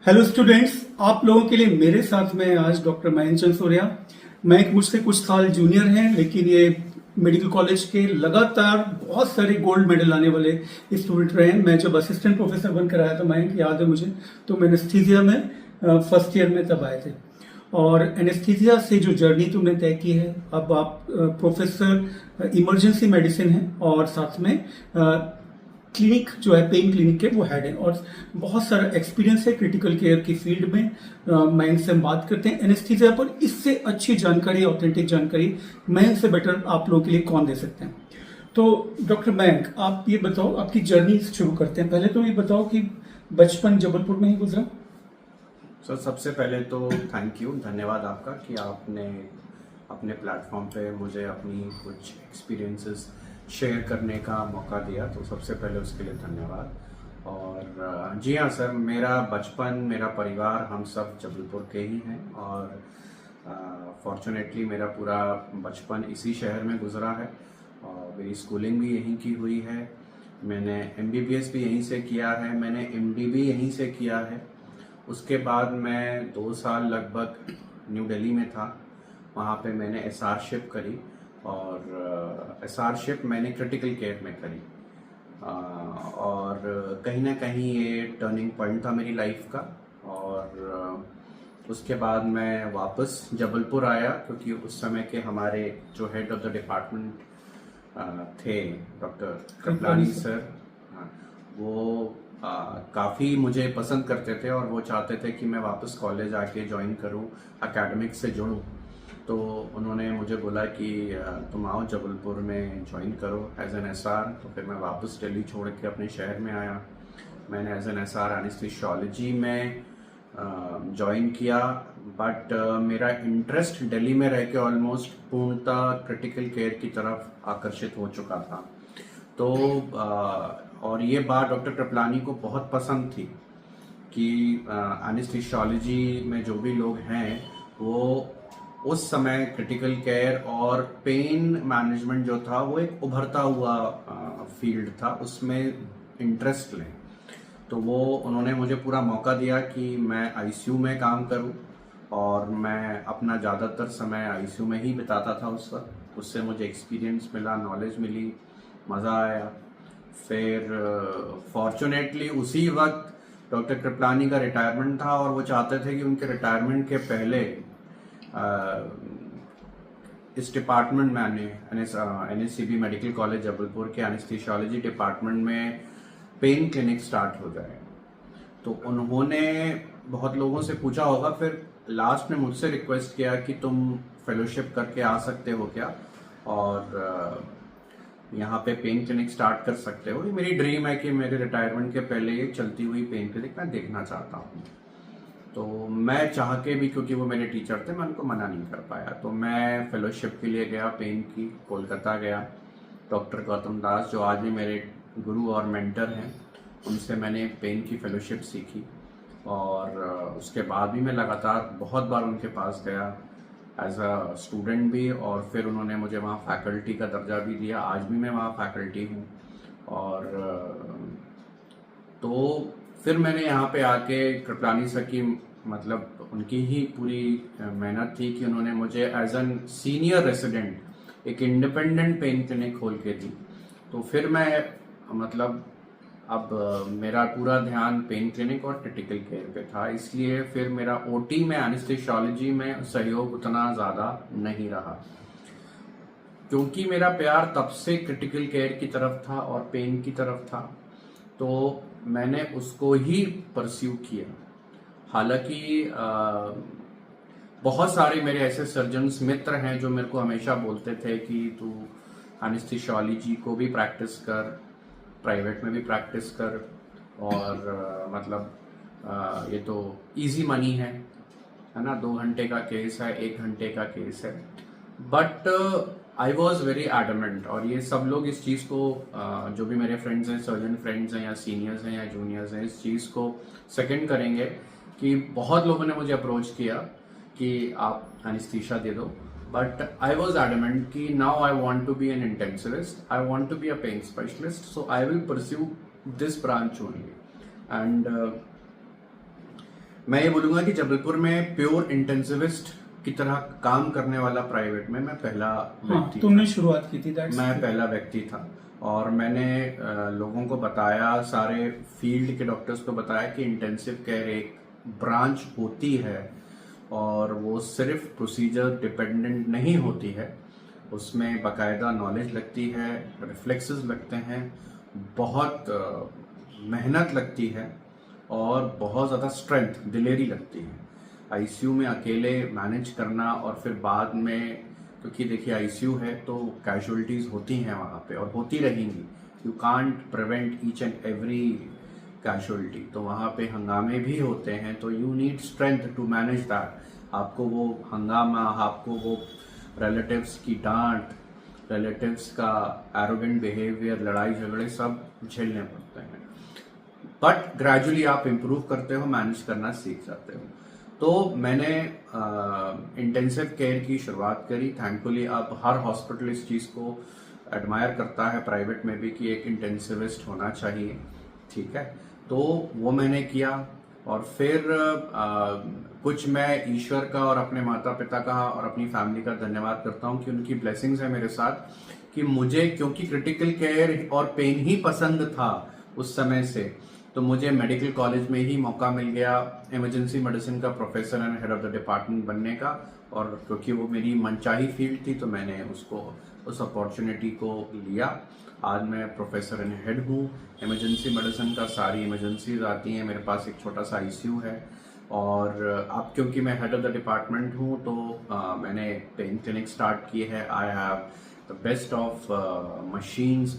Hello students, आप लोगों के लिए मेरे साथ में आज डॉक्टर महेंद्र चंद सूर्या। मैं मुझसे कुछ साल जूनियर हैं, लेकिन ये मेडिकल कॉलेज के लगातार बहुत सारे गोल्ड मेडल लाने वाले स्टूडेंट रहे हैं। मैं जब असिस्टेंट प्रोफेसर बनकर आया था, मयंक याद है मुझे, तो मैं एनेस्थीसिया में फर्स्ट ईयर में तब आए थे। और एनेस्थीसिया से जो जर्नी तुमने तय की है, अब आप प्रोफेसर इमरजेंसी मेडिसिन हैं और साथ में क्लिनिक जो है पेन क्लिनिक के वो हेड है और बहुत सारा एक्सपीरियंस है क्रिटिकल केयर की फील्ड में। मयंक से हम बात करते हैं एनेस्थीसिया पर। इससे अच्छी जानकारी, ऑथेंटिक जानकारी मयंक से बेटर आप लोगों के लिए कौन दे सकते हैं। तो डॉक्टर मयंक, आप ये बताओ, आपकी जर्नी शुरू करते हैं। पहले तो ये बताओ कि बचपन जबलपुर में ही गुजरा। सर सबसे पहले तो थैंक यू, धन्यवाद आपका कि आपने अपने प्लेटफॉर्म पे मुझे अपनी कुछ एक्सपीरियंसेस शेयर करने का मौका दिया, तो सबसे पहले उसके लिए धन्यवाद। और जी हाँ सर, मेरा बचपन, मेरा परिवार, हम सब जबलपुर के ही हैं और फॉर्चुनेटली मेरा पूरा बचपन इसी शहर में गुजरा है और मेरी स्कूलिंग भी यहीं की हुई है। मैंने MBBS भी यहीं से किया है, मैंने MD भी यहीं से किया है। उसके बाद मैं 2 साल लगभग न्यू दिल्ली में था, वहाँ पे मैंने SR-शिप करी और SR-शिप मैंने क्रिटिकल केयर में करी। और कहीं ना कहीं ये टर्निंग पॉइंट था मेरी लाइफ का। और उसके बाद मैं वापस जबलपुर आया क्योंकि उस समय के हमारे जो हेड ऑफ द डिपार्टमेंट थे डॉक्टर कृपलानी सर, हाँ, वो काफ़ी मुझे पसंद करते थे और वो चाहते थे कि मैं वापस कॉलेज आके ज्वाइन करूं, एकेडमिक से जुड़ूं। तो उन्होंने मुझे बोला कि तुम आओ जबलपुर में ज्वाइन करो एज एन SR। तो फिर मैं वापस दिल्ली छोड़ के अपने शहर में आया। मैंने एज एन SR एनेस्थीसियोलॉजी में ज्वाइन किया, बट मेरा इंटरेस्ट दिल्ली में रह के ऑलमोस्ट पूर्णतः क्रिटिकल केयर की तरफ आकर्षित हो चुका था। तो और ये बात डॉक्टर कृपलानी को बहुत पसंद थी कि एनेस्थीसियोलॉजी में जो भी लोग हैं वो उस समय क्रिटिकल केयर और पेन मैनेजमेंट जो था वो एक उभरता हुआ फील्ड था, उसमें इंटरेस्ट लें। तो वो उन्होंने मुझे पूरा मौका दिया कि मैं ICU में काम करूं और मैं अपना ज़्यादातर समय ICU में ही बिताता था उस वक्त। उससे मुझे एक्सपीरियंस मिला, नॉलेज मिली, मज़ा आया। फिर फॉर्चुनेटली उसी वक्त डॉक्टर कृपलानी का रिटायरमेंट था और वो चाहते थे कि उनके रिटायरमेंट के पहले इस डिपार्टमेंट में NSCB मेडिकल कॉलेज जबलपुर के एनेस्थीसियोलॉजी डिपार्टमेंट में पेन क्लिनिक स्टार्ट हो जाए। तो उन्होंने बहुत लोगों से पूछा होगा, फिर लास्ट में मुझसे रिक्वेस्ट किया कि तुम फेलोशिप करके आ सकते हो क्या और यहाँ पे पेन क्लिनिक स्टार्ट कर सकते हो। ये मेरी ड्रीम है कि मेरे रिटायरमेंट के पहले ये चलती हुई पेन क्लिनिक मैं देखना चाहता हूँ। तो मैं चाह के भी, क्योंकि वो मेरे टीचर थे, मैं उनको मना नहीं कर पाया। तो मैं फेलोशिप के लिए गया, पेन की, कोलकाता गया। डॉक्टर गौतम दास जो आज भी मेरे गुरु और मेंटर हैं, उनसे मैंने पेन की फेलोशिप सीखी और उसके बाद भी मैं लगातार बहुत बार उनके पास गया एज अ स्टूडेंट भी, और फिर उन्होंने मुझे वहाँ फैकल्टी का दर्जा भी दिया। आज भी मैं वहाँ फैकल्टी हूँ। और तो फिर मैंने यहाँ पे आके कृपलानी सर की, मतलब उनकी ही पूरी मेहनत थी कि उन्होंने मुझे एज एन सीनियर रेसिडेंट एक इंडिपेंडेंट पेन क्लिनिक खोल के दी। तो फिर मैं, मतलब अब मेरा पूरा ध्यान पेन क्लिनिक और क्रिटिकल केयर पे था, इसलिए फिर मेरा OT में, एनेस्थीसियोलॉजी में सहयोग उतना ज़्यादा नहीं रहा, क्योंकि मेरा प्यार तब से क्रिटिकल केयर की तरफ था और पेन की तरफ था। तो मैंने उसको ही परस्यू किया। हालांकि बहुत सारे मेरे ऐसे सर्जन्स मित्र हैं जो मेरे को हमेशा बोलते थे कि तू एनेस्थीसियोलॉजी को भी प्रैक्टिस कर, प्राइवेट में भी प्रैक्टिस कर, और मतलब ये तो इजी मनी है ना, 2 घंटे का केस है, 1 घंटे का केस है। But I was very adamant, और ये सब लोग इस चीज़ को, जो भी मेरे फ्रेंड्स हैं, सर्जन फ्रेंड्स हैं या सीनियर्स हैं या जूनियर्स हैं, इस चीज़ को सेकंड करेंगे कि बहुत लोगों ने मुझे अप्रोच किया कि आप एनेस्थीसिया दे दो, बट आई वॉज एडमेंट कि now I want to be an intensivist, I want to be a pain specialist, so I will pursue this branch only. And मैं ये बोलूंगा कि जबलपुर में प्योर इंटेंसिविस्ट की तरह काम करने वाला प्राइवेट में मैं पहला हाँ, व्यक्ति तुमने शुरुआत की थी, that's मैं good. पहला व्यक्ति था। और मैंने लोगों को बताया, सारे फील्ड के डॉक्टर्स को बताया कि इंटेंसिव केयर एक ब्रांच होती है और वो सिर्फ प्रोसीजर डिपेंडेंट नहीं होती है, उसमें बाकायदा नॉलेज लगती है, रिफ्लेक्सेस लगते हैं, बहुत मेहनत लगती है और बहुत ज़्यादा स्ट्रेंथ, दिलेरी लगती है। आईसीयू में अकेले मैनेज करना और फिर बाद में, क्योंकि देखिए आईसीयू है तो कैजुअलिटीज होती हैं वहाँ पे और होती रहेंगी, you can't prevent each and every casualty, तो वहाँ पे हंगामे भी होते हैं, तो you need strength to manage that. आपको वो हंगामा, आपको वो रिलेटिव्स की डांट, रिलेटिव्स का एरोगेंट बिहेवियर, लड़ाई झगड़े सब झेलने पड़ते हैं, बट ग्रेजुअली आप इम्प्रूव करते हो, मैनेज करना सीख जाते हो। तो मैंने इंटेंसिव केयर की शुरुआत करी। थैंकफुली अब हर हॉस्पिटल इस चीज़ को एडमायर करता है, प्राइवेट में भी, कि एक इंटेंसिविस्ट होना चाहिए, ठीक है। तो वो मैंने किया और फिर कुछ मैं ईश्वर का और अपने माता पिता का और अपनी फैमिली का धन्यवाद करता हूँ कि उनकी ब्लेसिंग्स है मेरे साथ, कि मुझे, क्योंकि क्रिटिकल केयर और पेन ही पसंद था उस समय से, तो मुझे मेडिकल कॉलेज में ही मौका मिल गया इमरजेंसी मेडिसिन का professor and head of the department बनने का। और क्योंकि वो मेरी मनचाही फील्ड थी तो मैंने उस अपॉर्चुनिटी को लिया। आज मैं प्रोफेसर एंड हेड हूँ इमरजेंसी मेडिसिन का, सारी इमरजेंसीज आती हैं, मेरे पास एक छोटा सा आईसीयू है। और अब क्योंकि मैं हेड ऑफ द डिपार्टमेंट हूँ तो मैंने पेन क्लिनिक स्टार्ट की है। I have the best of machines,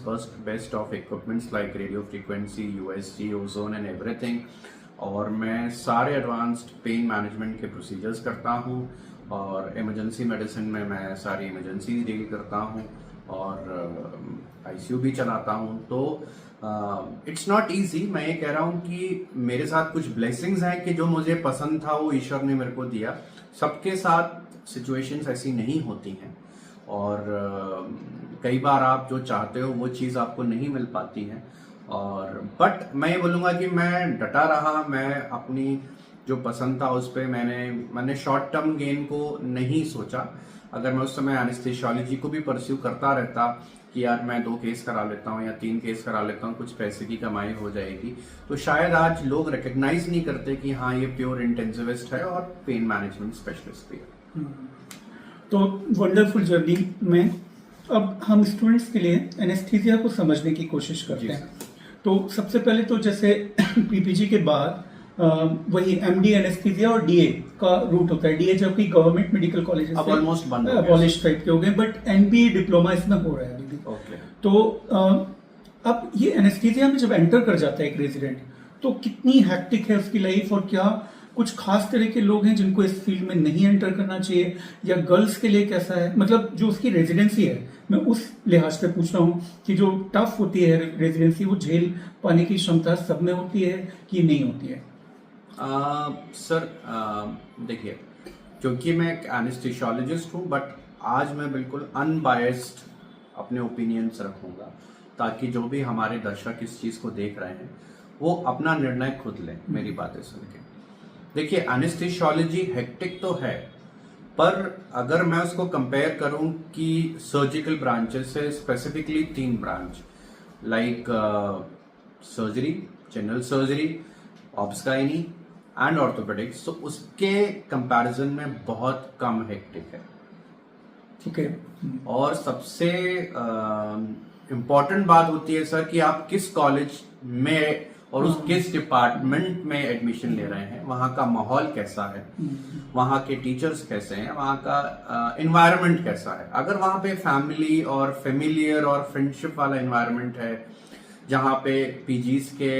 best of equipments like radio frequency, USG, ozone and everything। और मैं सारे एडवांस्ड पेन मैनेजमेंट के प्रोसीजर्स करता हूँ और इमरजेंसी मेडिसिन में मैं सारी इमरजेंसी डील करता हूँ और आईसीयू भी चलाता हूँ। तो इट्स नॉट इजी। मैं ये कह रहा हूँ कि मेरे साथ कुछ ब्लेसिंग्स हैं कि जो मुझे पसंद था वो ईश्वर ने मेरे को दिया। सबके साथ सिचुएशंस ऐसी नहीं होती हैं और कई बार आप जो चाहते हो वो चीज़ आपको नहीं मिल पाती है। और बट मैं ये बोलूँगा कि मैं डटा रहा, मैं अपनी जो पसंद था उस पर मैंने शॉर्ट टर्म गेन को नहीं सोचा। अगर मैं उस समय एनेस्थेसियोलॉजी को भी परस्यू करता रहता कि यार मैं 2 केस करा लेता हूँ या 3 केस करा लेता हूँ, कुछ पैसे की कमाई हो जाएगी, तो शायद आज लोग रिकग्नाइज नहीं करते कि हाँ ये प्योर इंटेंसिविस्ट है और पेन मैनेजमेंट स्पेशलिस्ट भी है। तो वंडरफुल जर्नी में अब हम स्टूडेंट्स के लिए एनेस्थीसिया को समझने की कोशिश करते हैं। तो सबसे पहले तो जैसे पीपीजी के बाद वही एमडी एनेस्थीसिया और डीए का रूट होता है। डीए जबकि government medical college almost abolish type के हो गए, बट एमबीए डिप्लोमा इसमें हो रहा है अभी भी। तो अब ये एनेस्थीसिया में जब एंटर कर जाता है एक रेजिडेंट, तो कितनी हैक्टिक है उसकी लाइफ, और क्या कुछ खास तरह के लोग हैं जिनको इस फील्ड में नहीं एंटर करना चाहिए, या गर्ल्स के लिए कैसा है? मतलब जो उसकी रेजिडेंसी है, मैं उस लिहाज से पूछ रहा हूँ कि जो टफ होती है रेजिडेंसी, वो झेल पाने की क्षमता सब में होती है कि नहीं होती है? सर देखिए, क्योंकि मैं एक एनेस्थेसियोलॉजिस्ट हूँ, बट आज मैं बिल्कुल अनबायस्ड अपने ओपिनियंस रखूंगा ताकि जो भी हमारे दर्शक इस चीज़ को देख रहे हैं वो अपना निर्णय खुद लें मेरी बातें सुन के। देखिए, एनेस्थेसियोलॉजी हेक्टिक तो है, पर अगर मैं उसको कंपेयर करूं कि सर्जिकल ब्रांचेस से, specifically 3 branch like surgery, general surgery, obsgynae and orthopaedics, तो उसके कंपैरिजन में बहुत कम हेक्टिक है। ठीक है। और सबसे इम्पॉर्टेंट बात होती है सर कि आप किस कॉलेज में और उस किस डिपार्टमेंट में एडमिशन ले रहे हैं, वहाँ का माहौल कैसा है, वहाँ के टीचर्स कैसे हैं, वहाँ का एनवायरनमेंट कैसा है। अगर वहाँ पे फैमिली और फेमिलियर और फ्रेंडशिप वाला एनवायरनमेंट है, जहाँ पे पीजीज के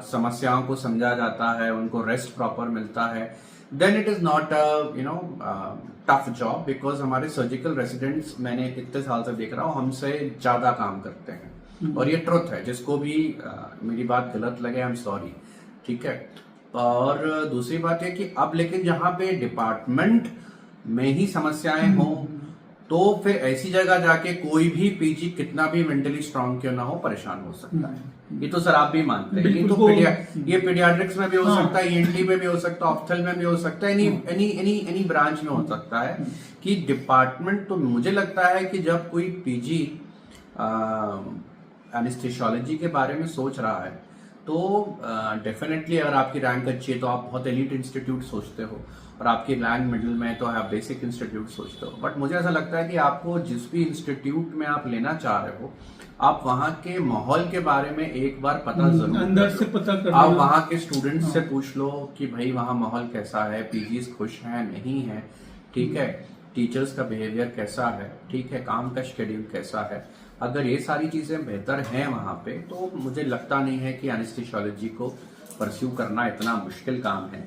समस्याओं को समझा जाता है, उनको रेस्ट प्रॉपर मिलता है, then it is not tough job. Because हमारे सर्जिकल रेसिडेंट्स, मैंने इतने साल से देख रहा हूँ, हमसे ज्यादा काम करते हैं और ये ट्रुथ है। जिसको भी मेरी बात गलत लगे, आई एम सॉरी, ठीक है। और दूसरी बात है कि अब लेकिन जहाँ पे डिपार्टमेंट में ही समस्याएं हों तो फिर ऐसी जगह जाके कोई भी पीजी कितना भी मेंटली स्ट्रांग क्यों ना हो परेशान हो सकता है। ये तो सर आप भी मानते हैं। बिल्कुल, ये तो ये पीडियाट्रिक्स में भी हो हाँ। सकता है, ईएनटी में भी हो सकता है, ऑप्थल में भी हो सकता है, एनी ब्रांच में हो सकता है कि डिपार्टमेंट। तो मुझे लगता है कि जब कोई पीजी एनेस्थेसियोलॉजी के बारे में सोच रहा है तो डेफिनेटली अगर आपकी रैंक अच्छी है तो आप बहुत एलिट इंस्टीट्यूट सोचते हो, और आपकी रैंक मिडिल में है तो आप बेसिक इंस्टीट्यूट सोचते हो। बट मुझे ऐसा लगता है कि आपको जिस भी इंस्टीट्यूट में आप लेना चाह रहे हो, आप वहाँ के माहौल के बारे में एक बार पता जरूर अंदर कर से लो। पता कर आप लेना। वहाँ के स्टूडेंट्स से पूछ लो कि भाई वहाँ माहौल कैसा है, पीजीज खुश हैं नहीं है, ठीक है, टीचर्स का बिहेवियर कैसा है, ठीक है, काम का शेड्यूल कैसा है। अगर ये सारी चीजें बेहतर हैं वहाँ पे तो मुझे लगता नहीं है कि एनेस्थेसियोलॉजी को परस्यू करना इतना मुश्किल काम है।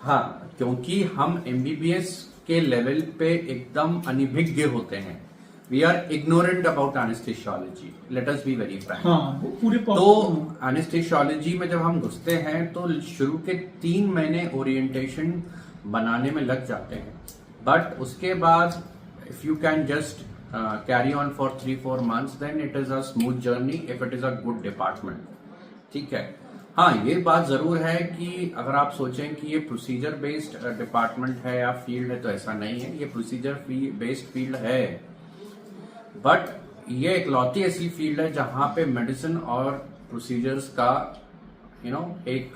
हाँ, क्योंकि हम एमबीबीएस के लेवल पे एकदम अनिभिज्ञ होते हैं। We are ignorant about anaesthesiology, let us be very frank. हाँ, वो पूरे तो एनेस्थेसियोलॉजी में जब हम घुसते हैं तो शुरू के 3 महीने ओरिएंटेशन बनाने में लग जाते हैं, बट उसके बाद if you can just carry on for 3-4 months then it is a smooth journey if it is a good department, ठीक है। हाँ, ये बात जरूर है कि अगर आप सोचें कि ये प्रोसीजर बेस्ड डिपार्टमेंट है या फील्ड है तो ऐसा नहीं है, ये प्रोसीजर बेस्ड फील्ड है, बट ये इकलौती ऐसी फील्ड है जहां पे मेडिसिन और प्रोसीजर्स का एक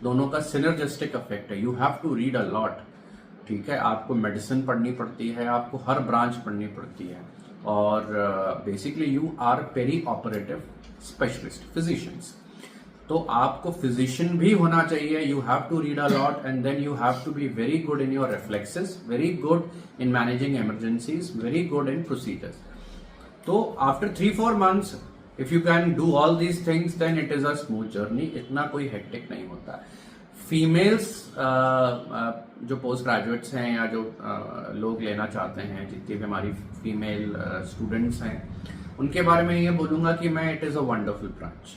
दोनों का सिनर्जिस्टिक इफेक्ट है। You have to read a lot, ठीक है, आपको मेडिसिन पढ़नी पड़ती है, आपको हर ब्रांच पढ़नी पड़ती है, और basically you are perioperative specialist physicians. तो आपको फिजिशियन भी होना चाहिए। You have to read a lot and then you have to be very good in your reflexes, very good in managing emergencies, very good in procedures. तो after 3-4 months if you can do all these things then it is a smooth journey, इतना कोई hectic नहीं होता। Females जो post graduates हैं या जो लोग लेना चाहते हैं, जितनी भी हमारी फीमेल स्टूडेंट्स हैं, उनके बारे में ये बोलूंगा कि मैं it is a wonderful branch,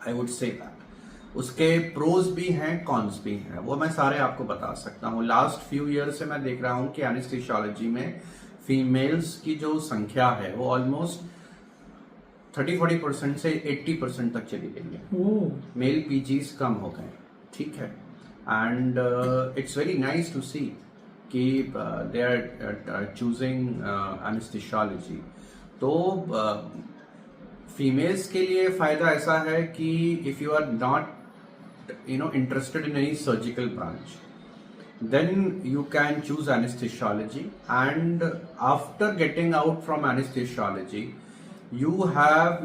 I would say that. उसके प्रोज भी हैं, कॉन्स भी हैं, वो मैं सारे आपको बता सकता हूँ। लास्ट फ्यू ईयर से मैं देख रहा हूँ कि एनेस्थेसियोलॉजी में फीमेल्स की जो संख्या है वो ऑलमोस्ट 30-40% से 80% तक चली गई है। मेल पीजीज कम हो गए, ठीक है, and it's very nice to see कि दे आर चूजिंग एनेस्थेसियोलॉजी। तो फीमेल्स के लिए फायदा ऐसा है कि if you are not interested in any surgical branch then you can choose anesthesiology, and after getting out from anesthesiology you have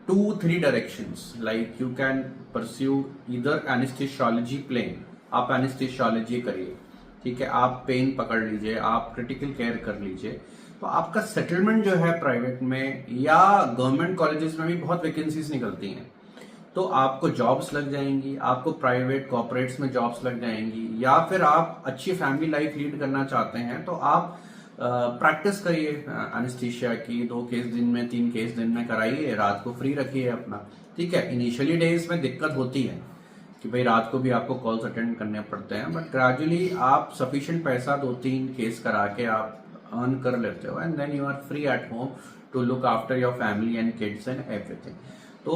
2-3 directions, like you can pursue either anesthesiology plane, आप anesthesiology करिए, ठीक है, आप pen पकड़ लीजिए, आप critical care कर लीजिए, तो आपका सेटलमेंट जो है प्राइवेट में या गवर्नमेंट कॉलेजेस में भी बहुत वैकेंसीज निकलती हैं, तो आपको जॉब्स लग जाएंगी, आपको प्राइवेट कॉर्पोरेट्स में जॉब्स लग जाएंगी, या फिर आप अच्छी फैमिली लाइफ लीड करना चाहते हैं तो आप प्रैक्टिस करिए एनेस्थीसिया की, 2 केस दिन में, 3 केस दिन में कराइए, रात को फ्री रखिए अपना, ठीक है। इनिशियली डेज में दिक्कत होती है कि भाई रात को भी आपको कॉल्स अटेंड करने पड़ते हैं, बट ग्रेजुअली आप सफिशिएंट पैसा 2-3 केस करा के आप अर्न कर लेते हो, and then you are free at home to look after your family and kids and everything. तो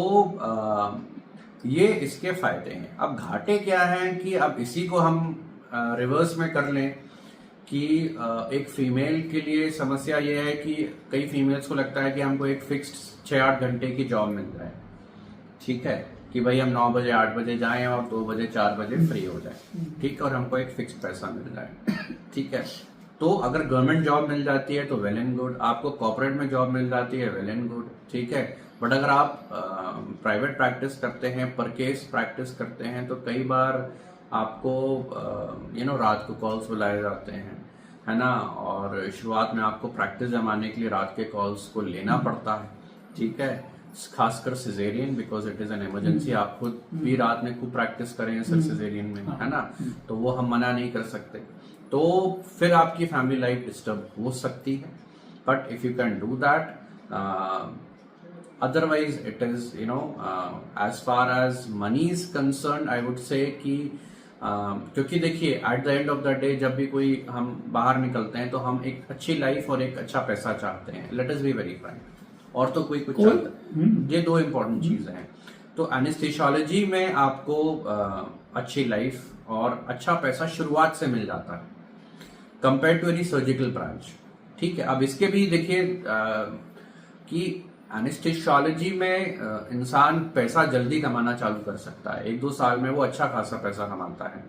ये इसके फायदे हैं। अब घाटे क्या हैं कि अब इसी को हम रिवर्स में कर लें कि एक फीमेल के लिए समस्या ये है कि कई फीमेल्स को लगता है कि हमको एक फिक्स्ड 6-8 घंटे की जॉब मिल जाए, ठीक है, कि भाई हम 9 बजे 8 बजे जाएं और 2 बजे 4 बजे फ्री हो जाए, ठीक है, और हमको एक फिक्स्ड पैसा मिल जाए, ठीक है। तो अगर गवर्नमेंट जॉब मिल जाती है तो वेल एंड गुड, आपको कॉर्पोरेट में जॉब मिल जाती है वेल एंड गुड, ठीक है। बट अगर आप प्राइवेट प्रैक्टिस करते हैं, पर केस प्रैक्टिस करते हैं, तो कई बार आपको रात को कॉल्स बुलाए जाते हैं, है ना, और शुरुआत में आपको प्रैक्टिस जमाने के लिए रात के कॉल्स को लेना पड़ता है, ठीक है, खासकर caesarean, because it is an emergency. आप खुद भी रात में खूब प्रैक्टिस करें सर सिजेरियन में, है ना, तो वो हम मना नहीं कर सकते, तो फिर आपकी फैमिली लाइफ डिस्टर्ब हो सकती है, but if you can do that, otherwise it is as far as money is concerned, I would say कि क्योंकि देखिए at the end of the day जब भी कोई हम बाहर निकलते हैं तो हम एक अच्छी लाइफ और एक अच्छा पैसा चाहते हैं, late us be very Frank, और तो कोई कुछ चाहता है। ये दो इंपॉर्टेंट चीजें हैं। तो एनेस्थेसियोलॉजी में आपको अच्छी लाइफ और अच्छा पैसा शुरुआत से मिल जाता है compare to any surgical branch. ठीक है, अब इसके भी देखिए कि एनेस्थेसियोलॉजी में इंसान पैसा जल्दी कमाना चालू कर सकता है, 1-2 साल में वो अच्छा खासा पैसा कमाता है,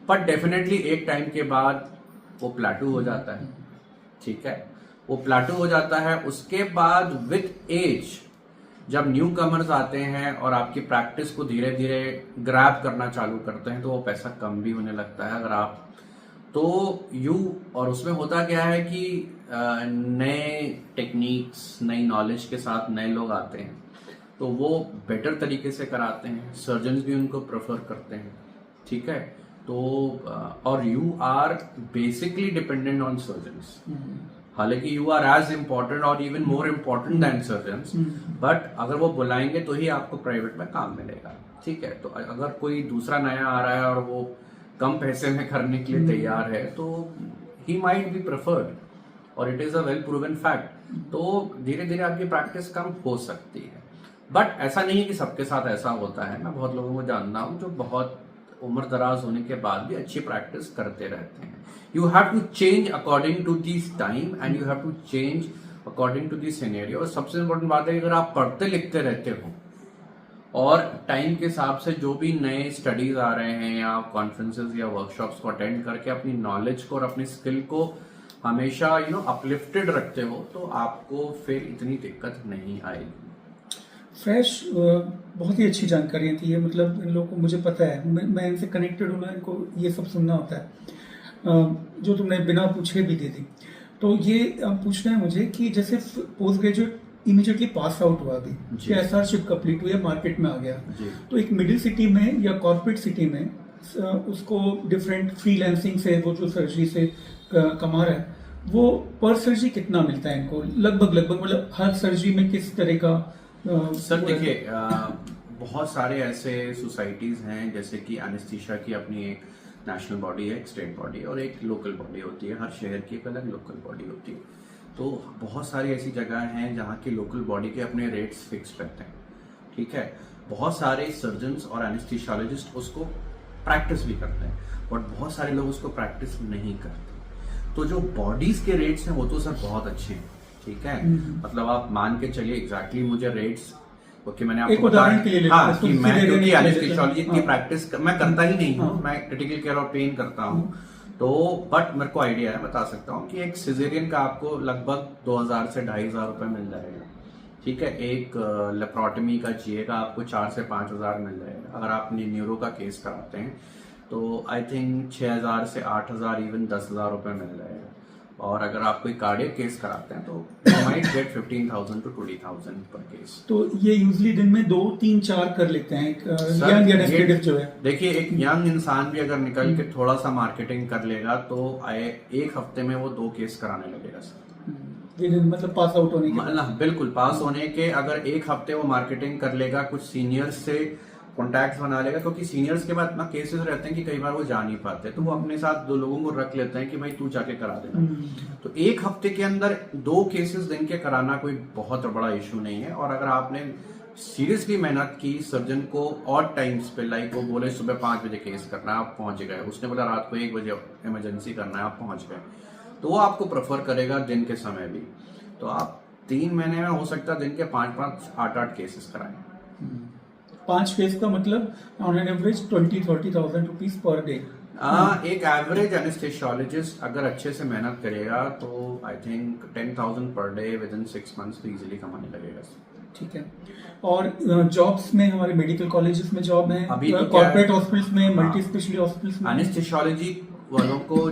पर डेफिनेटली एक टाइम के बाद वो प्लेटू हो जाता है। ठीक है, वो प्लेटू हो जाता है। उसके बाद विथ एज जब न्यू कमर्स आते हैं और आपकी प्रैक्टिस को धीरे धीरे ग्रैब करना चालू करते हैं तो वो पैसा कम भी होने लगता है। अगर आप तो और उसमें होता क्या है कि नए टेक्निक्स, नई नॉलेज के साथ नए लोग आते हैं तो वो बेटर तरीके से कराते हैं, सर्जन्स भी उनको प्रेफर करते हैं। ठीक है, तो और you are basically dependent on surgeons, हालांकि यू आर एज इम्पोर्टेंट और even more important than surgeons, but अगर वो बुलाएंगे तो ही आपको प्राइवेट में काम मिलेगा। ठीक है, तो अगर कोई दूसरा नया आ रहा है और वो कम पैसे में करने के लिए तैयार है तो ही माइट बी प्रेफर्ड, और it is a well proven fact. तो धीरे धीरे आपकी प्रैक्टिस कम हो सकती है, बट ऐसा नहीं है कि सबके साथ ऐसा होता है। मैं बहुत लोगों को जानता हूं जो बहुत उम्र दराज होने के बाद भी अच्छी प्रैक्टिस करते रहते हैं। You have to change according to this time and you have to change according to this scenario. और सबसे इम्पोर्टेंट बात है कि अगर आप पढ़ते लिखते रहते हो और टाइम के हिसाब से जो भी नए स्टडीज आ रहे हैं या कॉन्फ्रेंसेस या वर्कशॉप्स को अटेंड करके अपनी नॉलेज को और अपनी स्किल को हमेशा अपलिफ्टेड रखते हो तो आपको फिर इतनी दिक्कत नहीं आएगी। फ्रेश बहुत ही अच्छी जानकारियाँ थी ये, मतलब इन लोगों को मुझे पता है, मैं इनसे कनेक्टेड हूँ ना, इनको ये सब सुनना होता है जो तुमने बिना पूछे भी दे दी। तो ये पूछना है मुझे कि जैसे post graduate immediately pass out हुआ अभी, एसआरशिप कंप्लीट हुई है, मार्केट में आ गया, तो एक मिडिल सिटी में या कॉर्पोरेट सिटी में उसको डिफरेंट फ्रीलांसिंग से वो जो सर्जरी से कमा रहा है वो पर सर्जरी कितना मिलता है इनको लगभग मतलब हर सर्जरी में किस तरह का? सर देखिए, बहुत सारे ऐसे सोसाइटीज हैं जैसे कि एनेस्थीसिया की अपनी एक नेशनल बॉडी है, एक स्टेट बॉडी और एक लोकल बॉडी होती है। हर शहर की एक अलग लोकल बॉडी होती है। तो बहुत सारी ऐसी जगह हैं जहाँ की लोकल बॉडी के अपने रेट्स फिक्स रहते हैं। ठीक है, बहुत सारे सर्जन्स और एनेस्थीसियोलॉजिस्ट उसको प्रैक्टिस भी करते हैं, बट बहुत सारे लोग उसको प्रैक्टिस नहीं करते। तो जो बॉडीज के रेट्स हैं वो तो सर बहुत अच्छे हैं। ठीक है, मतलब आप मान के चलिए एग्जैक्टली मुझे रेट्स, क्योंकि मैंने आपको उदाहरण के लिए हाँ कि मैं क्योंकि एनेस्थीसियोलॉजी की प्रैक्टिस मैं करता ही नहीं हूँ, मैं क्रिटिकल केयर और पेन करता हूँ, तो बट मेरे को आइडिया है, बता सकता हूँ कि एक सिजेरियन का आपको लगभग 2000 से 2500 रुपए मिल जाएगा। ठीक है, एक लेप्रोटमी का जीए का आपको 4 से 5000 मिल जाएगा। अगर आप न्यूरो का केस कराते हैं तो आई थिंक 6000 से 8000 इवन 10,000 रुपए मिल जाएगा। और अगर आप कोई कार्डियक केस कराते हैं तो यू माइट गेट 15,000 to 20,000 पर केस। तो ये यूजली दिन में 2, 3, 4 कर लेते हैं एक यंग एनेस्थेटिक जो है। देखिए, एक यंग इंसान भी अगर निकल के थोड़ा सा मार्केटिंग कर लेगा तो एक हफ्ते में वो 2 केस कराने लगेगा सर। मतलब पास आउट होने के बिल्कुल पास होने के अगर एक हफ्ते वो मार्केटिंग कर लेगा, कुछ सीनियर्स से कॉन्टैक्ट बना लेगा, क्योंकि सीनियर्स के बाद ना केसेस रहते हैं कि कई बार वो जा नहीं पाते तो वो अपने साथ 2 लोगों को रख लेते हैं कि भाई तू जाके करा देना। तो एक हफ्ते के अंदर 2 केसेस दिन के कराना कोई बहुत बड़ा इशू नहीं है। और अगर आपने सीरियसली मेहनत की, सर्जन को ऑड टाइम्स पे, लाइक वो बोले सुबह 5 बजे केस करना है, आप पहुंच गए, उसने बोला रात को 1 बजे इमरजेंसी करना है, आप पहुंच गए, तो वो आपको प्रेफर करेगा दिन के समय भी। तो आप 3 महीने में हो सकता है दिन के 5-5, 8-8 केसेस कराएं। 5 केस का मतलब on an average 20-30,000 rupees per day. एक एवरेज एनेस्थेसियोलॉजिस्ट अगर अच्छे से मेहनत करेगा तो I think 10,000 per day with in 6 months भी इजीली कमाने लगेगा। ठीक है, और जॉब्स में हमारे मेडिकल कॉलेजेस में जॉब है, अभी कॉर्पोरेट हॉस्पिटल्स में, मल्टी स्पेशलिटी हॉस्पिटल्स में। एनेस्थेसियोलॉजी वालों को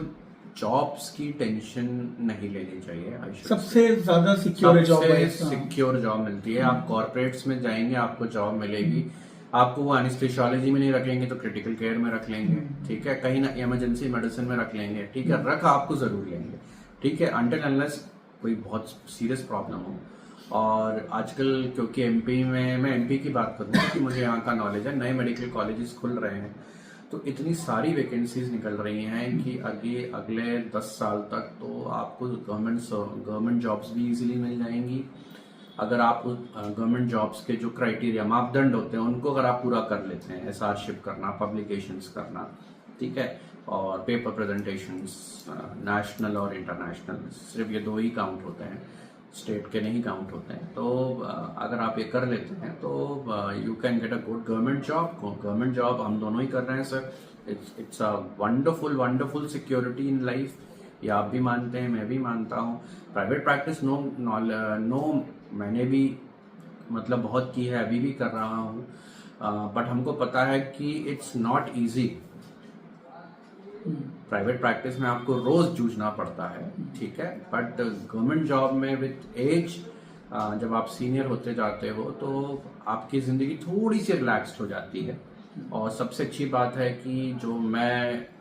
जॉब्स की टेंशन नहीं लेनी चाहिए। सबसे ज्यादा सिक्योर जॉब है, सिक्योर जॉब मिलती है। आप कॉर्पोरेट्स में जाएंगे आपको जॉब मिलेगी, आपको वो एनेस्थेसियोलॉजी में नहीं रख लेंगे तो क्रिटिकल केयर में रख लेंगे। ठीक है, कहीं ना इमरजेंसी मेडिसिन में रख लेंगे। ठीक है, रख आपको जरूर लेंगे। ठीक है, अनटिल अनलेस कोई बहुत सीरियस प्रॉब्लम हो। और आजकल क्योंकि एमपी में, मैं एमपी की बात करूँ कि मुझे यहाँ का नॉलेज है, नए मेडिकल कॉलेजेस खुल रहे हैं तो इतनी सारी वैकेंसीज निकल रही हैं कि अगले 10 साल तक तो आपको गवर्नमेंट जॉब्स भी इजीली मिल जाएंगी। अगर आप गवर्नमेंट जॉब्स के जो क्राइटेरिया मापदंड होते हैं उनको अगर आप पूरा कर लेते हैं, एसआरशिप करना, पब्लिकेशंस करना, ठीक है, और पेपर प्रेजेंटेशंस नेशनल और इंटरनेशनल, सिर्फ ये 2 ही काउंट होते हैं, स्टेट के नहीं काउंट होते हैं। तो अगर आप ये कर लेते हैं तो you can get a good government job. Government job हम दोनों ही कर रहे हैं sir. It's a wonderful security in life. ये आप भी मानते हैं, मैं भी मानता हूँ। प्राइवेट प्रैक्टिस नो मैंने भी मतलब बहुत की है, अभी भी कर रहा हूँ, बट हमको पता है कि it's not easy. Private practice में आपको रोज जूझना पड़ता है, ठीक है, बट गवर्नमेंट जॉब में विद एज जब आप सीनियर होते जाते हो तो आपकी जिंदगी थोड़ी सी रिलैक्स्ड हो जाती है। और सबसे अच्छी बात है कि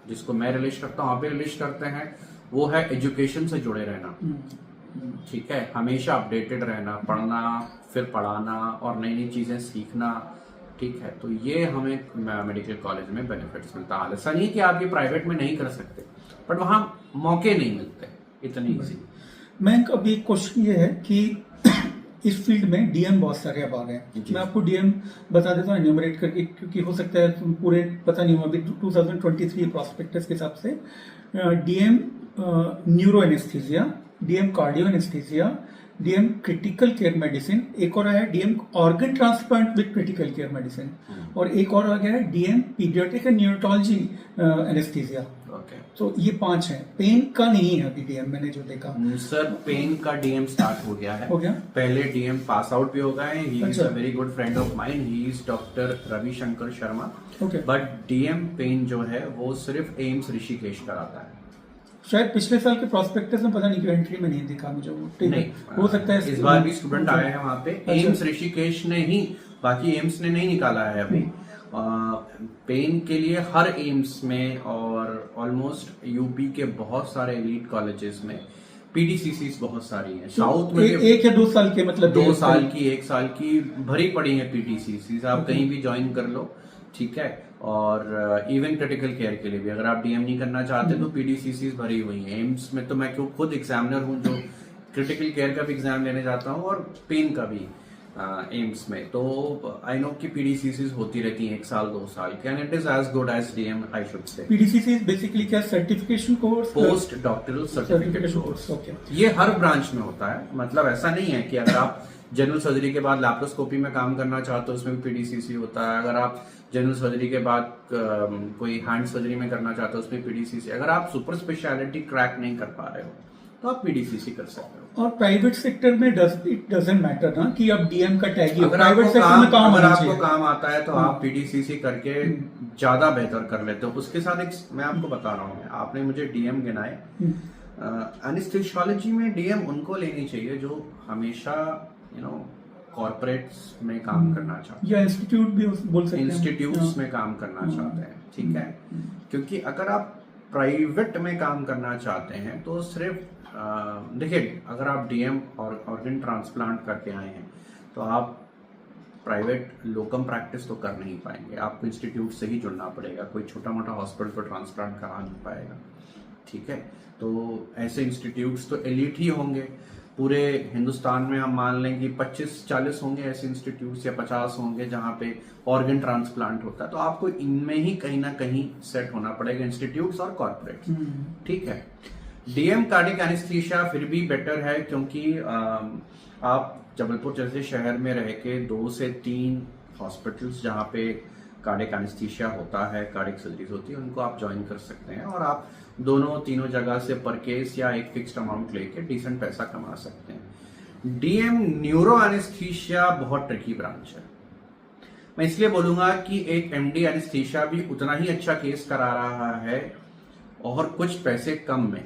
जिसको मैं रिलीज करता हूँ, आप भी रिलीज करते हैं, वो है एजुकेशन से जुड़े रहना, ठीक है, हमेशा अपडेटेड रहना, पढ़ना, फिर पढ़ाना और नई नई चीजें सीखना, ठीक है। तो ये हमें मेडिकल कॉलेज में बेनिफिट्स मिलता है। ऐसा नहीं कि आप ये प्राइवेट में नहीं कर सकते, बट वहां मौके नहीं मिलते इतनी इजी। मैं अभी एक क्वेश्चन ये है कि इस फील्ड में डीएम बहुत सारे अब आ गए हैं। मैं आपको डीएम बता देता हूँ एन्यूमरेट करके, क्योंकि हो सकता है पूरे पता नहीं हो अभी 2023 प्रॉस्पेक्टस के हिसाब से। DM neuro anaesthesia, DM cardio anaesthesia, DM critical care medicine, एक और आया है DM organ transplant with critical care medicine, और एक और आ गया है DM paediatric and neurology anaesthesia. Okay, तो ये 5 हैं। पेन का नहीं है अभी डीएम, मैंने जो देखा। सर पेन का डीएम स्टार्ट हो गया है। हो गया? पहले डीएम पास आउट भी हो गए। He is a very good friend of mine, he is doctor Ravishankar Sharma. But DM pain जो है वो सिर्फ एम्स ऋषिकेश कराता है। शायद पिछले साल के प्रॉस्पेक्टस में पता नहीं क्यों एंट्री में नहीं दिखा मुझे वो। नहीं, हो सकता है इस बार भी स्टूडेंट आए हैं वहाँ पे। एम्स ऋषिकेश ने ही, बाकी एम्स ने नहीं निकाला है अभी। पेन के लिए हर एम्स में और ऑलमोस्ट यूपी के बहुत सारे एलीट कॉलेजेस में पीडीसीसीज बहुत सारी हैं। साउथ में 1 या 2 साल के, मतलब 2 साल की, 1 साल की भरी पड़ी है पीडीसीसीज। आप कहीं भी ज्वाइन कर लो, ठीक है। और इवन क्रिटिकल केयर के लिए भी अगर आप डीएम नहीं करना चाहते तो पीडीसीसीज भरी हुई हैं। एम्स में तो मैं क्यों खुद एग्जामिनर हूँ जो क्रिटिकल केयर का भी एग्जाम लेने जाता हूँ और पेन का भी एम्स में। तो आई नो कि पीडीसीसीज होती रहती हैं 1 साल 2 साल की, and it is as good as DM I should say. PDCC basically क्या, certification course, post doctoral certificate course. ये हर ब्रांच में होता है। मतलब ऐसा नहीं है कि अगर आप जनरल सर्जरी के बाद लैप्रोस्कोपी में काम करना चाहते हो उसमें भी पीडीसीसी होता है। अगर आप जनरल सर्जरी के बाद कोई हैंड सर्जरी में करना चाहते हो उसमें पीडीसीसी। अगर आप सुपर स्पेशलिटी क्रैक नहीं कर पा रहे हो तो आप पीडीसीसी कर सकते हो। और प्राइवेट सेक्टर में इट डजंट मैटर ना कि अब डीएम का टैग ही हो। अगर प्राइवेट सेक्टर में काम अगर आपको काम आता है तो आप पीडीसीसी करके ज्यादा बेहतर कर लेते हो। उसके साथ एक मैं आपको बता रहा हूँ, आपने मुझे डीएम गिनाए। एनेस्थेसियोलॉजी में डीएम उनको लेनी चाहिए जो हमेशा कॉर्पोरेट्स में काम करना चाहते हैं, या इंस्टीट्यूट भी बोल सकते हैं, इंस्टीट्यूट्स में काम करना चाहते हैं, ठीक है। क्योंकि अगर आप प्राइवेट में काम करना चाहते हैं तो सिर्फ देखिए, अगर आप डीएम और ऑर्गन ट्रांसप्लांट करके आए हैं तो आप प्राइवेट लोकम प्रैक्टिस तो कर नहीं पाएंगे। आपको इंस्टीट्यूट से ही जुड़ना पड़ेगा। कोई छोटा मोटा हॉस्पिटल तो ट्रांसप्लांट करा नहीं पाएगा, ठीक है। तो ऐसे इंस्टीट्यूट्स तो एलीट ही होंगे। पूरे हिंदुस्तान में हम मान लें कि 25-40 होंगे ऐसे इंस्टीट्यूट्स, या 50 होंगे जहां पे ऑर्गन ट्रांसप्लांट होता है। तो आपको इनमें ही कहीं ना कहीं सेट होना पड़ेगा, इंस्टीट्यूट्स और कॉर्पोरेट्स, ठीक है। डीएम कार्डियक एनेस्थीसिया फिर भी बेटर है, क्योंकि आप जबलपुर जैसे शहर में रह के 2 से 3 हॉस्पिटल्स जहाँ पे कार्डियक एनेस्थीसिया होता है, कार्डियक सर्जरीज होती है, उनको आप ज्वाइन कर सकते हैं और आप तीनों जगह से पर केस या एक फिक्स्ड अमाउंट लेके डिसेंट पैसा कमा सकते हैं। डीएम न्यूरो एनेस्थीसिया बहुत ट्रिकी ब्रांच है। मैं इसलिए बोलूंगा कि एक एमडी एनेस्थीसिया भी उतना ही अच्छा केस करा रहा है और कुछ पैसे कम में,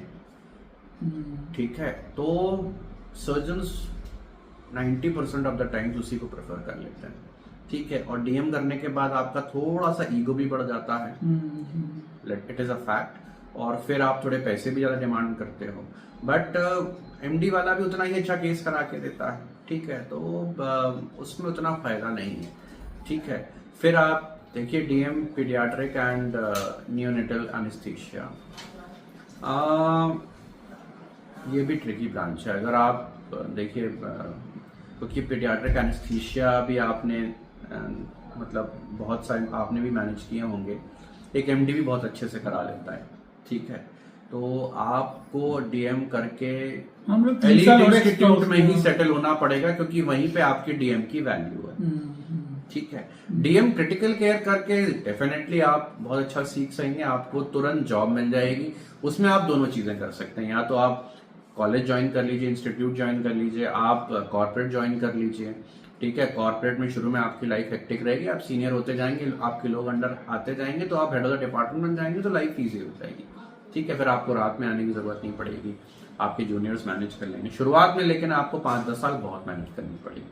ठीक है। तो सर्जन्स 90% ऑफ द टाइम्स उसी को प्रेफर कर लेते हैं, ठीक है। और डीएम करने के बाद आपका थोड़ा सा ईगो भी बढ़ जाता है, इट इज अ फैक्ट। और फिर आप थोड़े पैसे भी ज्यादा डिमांड करते हो, बट एमडी वाला भी उतना ही अच्छा केस करा के देता है, ठीक है। तो उसमें उतना फायदा नहीं है, ठीक है। फिर आप देखिए DM paediatric and neonatal anaesthesia, ये भी ट्रिकी ब्रांच है। अगर आप देखिए क्योंकि पीडियाट्रिक एनेस्थीसिया भी आपने मतलब बहुत सारे आपने भी मैनेज किए होंगे, एक एमडी भी बहुत अच्छे से करा लेता है, ठीक है। तो आपको डीएम करके हम लोग एलीट इंस्टीट्यूट में ही सेटल होना पड़ेगा, क्योंकि वहीं पे आपकी डीएम की वैल्यू है, ठीक है। डीएम क्रिटिकल केयर करके डेफिनेटली आप बहुत अच्छा सीख सकेंगे, आपको तुरंत जॉब मिल जाएगी। उसमें आप दोनों चीजें कर सकते हैं, या तो आप कॉलेज ज्वाइन कर लीजिए, इंस्टीट्यूट ज्वाइन कर लीजिए, आप कॉर्पोरेट ज्वाइन कर लीजिए, ठीक है। कॉर्पोरेट में शुरू में आपकी लाइफ हेक्टिक रहेगी, आप सीनियर होते जाएंगे, आपके लोग अंडर आते जाएंगे, तो आप हेड ऑफ द डिपार्टमेंट बन जाएंगे, तो लाइफ ईजी हो जाएगी, ठीक है। फिर आपको रात में आने की जरूरत नहीं पड़ेगी, आपके जूनियर्स मैनेज कर लेंगे शुरुआत में, लेकिन आपको 5-10 साल बहुत मेहनत करनी पड़ेगी,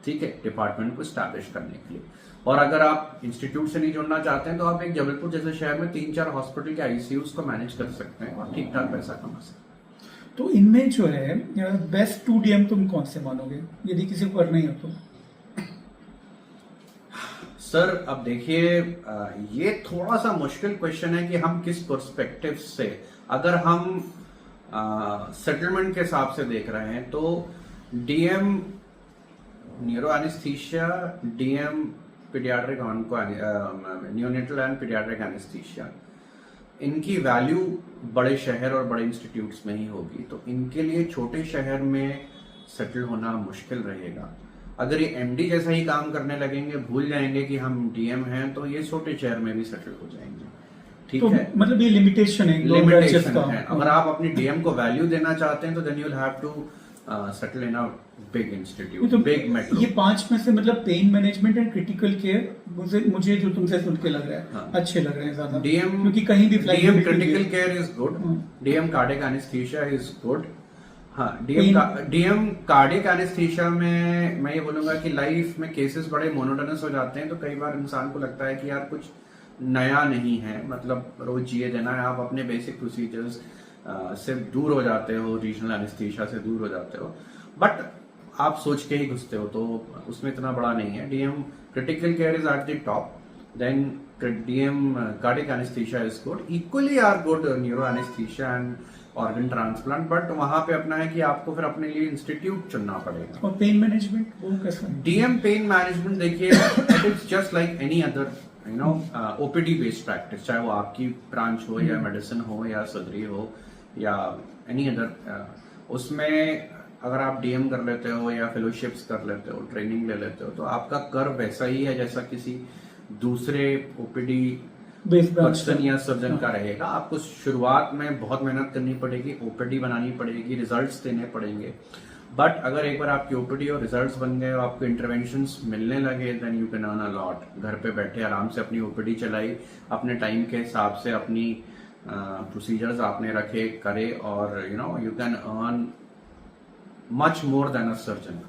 ठीक है, डिपार्टमेंट को स्टैब्लिश करने के लिए। और अगर आप इंस्टीट्यूट से नहीं जुड़ना चाहते हैं तो आप एक जबलपुर जैसे शहर में 3-4 हॉस्पिटल के आईसीयूज को मैनेज कर सकते हैं और ठीक ठाक पैसा कमा सकते हैं। तो इनमें जो है बेस्ट 2 डीएम तुम कौन से मानोगे यदि किसी को करना ही हो तो? सर अब देखिए ये थोड़ा सा मुश्किल क्वेश्चन है कि हम किस पर्सपेक्टिव से, अगर हम सेटलमेंट के हिसाब से देख रहे हैं तो DM neuro anaesthesia, DM paediatric neonatal and paediatric anaesthesia, इनकी वैल्यू बड़े शहर और बड़े इंस्टीट्यूट्स में ही होगी, तो इनके लिए छोटे शहर में सेटल होना मुश्किल रहेगा। अगर ये एमडी जैसा ही काम करने लगेंगे, भूल जाएंगे कि हम डीएम हैं, तो ये छोटे शहर में भी सेटल हो जाएंगे, ठीक तो है। मतलब ये लिमिटेशन है, लिमिटेशन है। अगर आप अपनी डीएम को वैल्यू देना चाहते हैं तो then you will have to settle in a big institute, तो बिग मेट्रो। ये 5 में से मतलब pain management and critical care मुझे जो तुमसे सुन के लग रहा है हाँ। अच्छे लग रहे हैं ज्यादा, डीएम क्योंकि कहीं भी DM critical care is good, DM cardiac anaesthesia is good. हाँ, डीएम कार्डियक एनेस्थीसिया में मैं ये बोलूंगा कि लाइफ में केसेस बड़े मोनोटोनस हो जाते हैं, तो कई बार इंसान को लगता है कि यार कुछ नया नहीं है, मतलब रोज जिए देना है, आप अपने बेसिक प्रोसीजर्स से दूर हो जाते हो, रीजनल एनेस्थीसिया से दूर हो जाते हो, बट आप सोच के ही घुसते हो, तो उसमें इतना बड़ा नहीं है। DM critical care is at the top, then DM cardiac anaesthesia is good, equally are good neuro anaesthesia and organ transplant, but वहां पे अपना है कि आपको फिर अपने लिए इंस्टीट्यूट चुनना पड़ेगा। और पेन मैनेजमेंट वो कैसा है? डीएम पेन मैनेजमेंट देखिए it is just like any other you know OPD based practice, चाहे वो आपकी ब्रांच हो या मेडिसिन हो या सर्जरी हो या एनी अदर, उसमें अगर आप डीएम कर लेते हो या फेलोशिप्स कर लेते हो, ट्रेनिंग ले लेते हो, तो आपका कर्व वैसा ही है जैसा किसी दूसरे ओपीडी पर्सन या सर्जन का रहेगा। आपको शुरुआत में बहुत मेहनत करनी पड़ेगी, ओपीडी बनानी पड़ेगी, रिजल्ट्स देने पड़ेंगे, बट अगर एक बार आपकी ओपीडी और रिजल्ट्स बन गए और आपको इंटरवेंशंस मिलने लगे, then you can earn a lot. घर पे बैठे आराम से अपनी ओपीडी चलाई, अपने टाइम के हिसाब से अपनी प्रोसीजर्स आपने रखे करे, और you know you can earn much more than a surgeon.